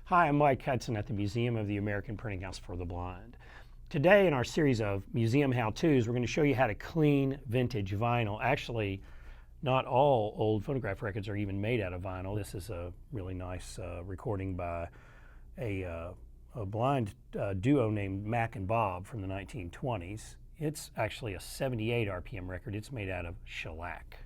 Hi, I'm Mike Hudson at the Museum of the American Printing House for the Blind. Today in our series of museum how-tos, we're going to show you how to clean vintage vinyl. Actually, not all old phonograph records are even made out of vinyl. This is a really nice recording by a blind duo named Mac and Bob from the 1920s. It's actually a 78 RPM record. It's made out of shellac.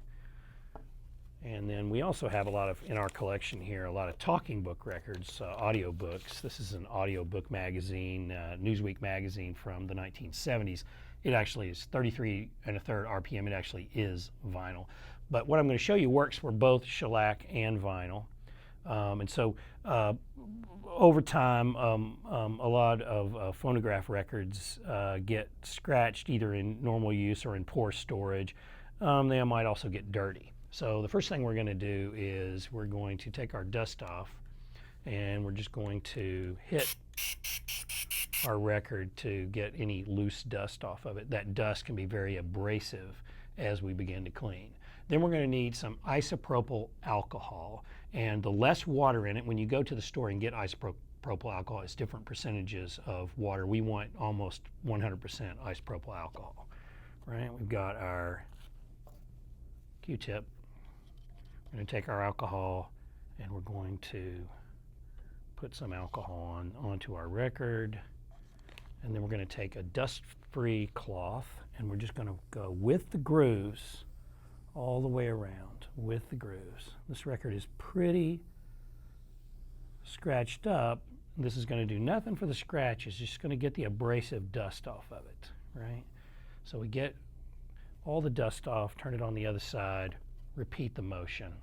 And then we also have in our collection here, a lot of talking book records, audio books. This is an audio book magazine, Newsweek magazine from the 1970s. It actually is 33 1/3 RPM. It actually is vinyl. But what I'm going to show you works for both shellac and vinyl. Over time, a lot of phonograph records get scratched either in normal use or in poor storage. They might also get dirty. So the first thing we're going to do is we're going to take our dust off and we're just going to hit our record to get any loose dust off of it. That dust can be very abrasive as we begin to clean. Then we're going to need some isopropyl alcohol, and the less water in it, when you go to the store and get isopropyl alcohol, it's different percentages of water. We want almost 100% isopropyl alcohol, right? We've got our Q-tip. We're going to take our alcohol and we're going to put some alcohol onto our record, and then we're going to take a dust-free cloth and we're just going to go with the grooves all the way around with the grooves. This record is pretty scratched up. This is going to do nothing for the scratch. It's just going to get the abrasive dust off of it, right? So we get all the dust off, turn it on the other side, repeat the motion.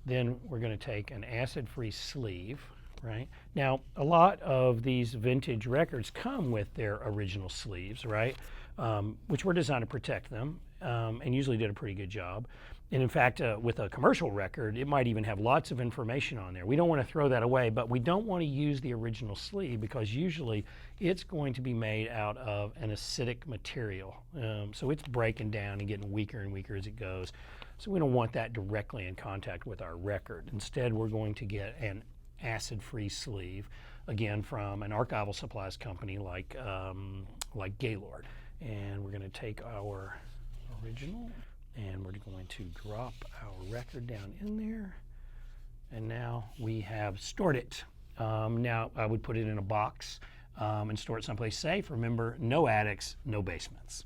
Then we're going to take an acid-free sleeve, right? Now, a lot of these vintage records come with their original sleeves, right? Which were designed to protect them, and usually did a pretty good job. And in fact, with a commercial record, it might even have lots of information on there. We don't want to throw that away, but we don't want to use the original sleeve because usually it's going to be made out of an acidic material. So it's breaking down and getting weaker and weaker as it goes. So we don't want that directly in contact with our record. Instead, we're going to get an acid-free sleeve, again from an archival supplies company like Gaylord. And we're going to take our original and we're going to drop our record down in there, and now we have stored it. Now I would put it in a box and store it someplace safe. Remember, no attics, no basements.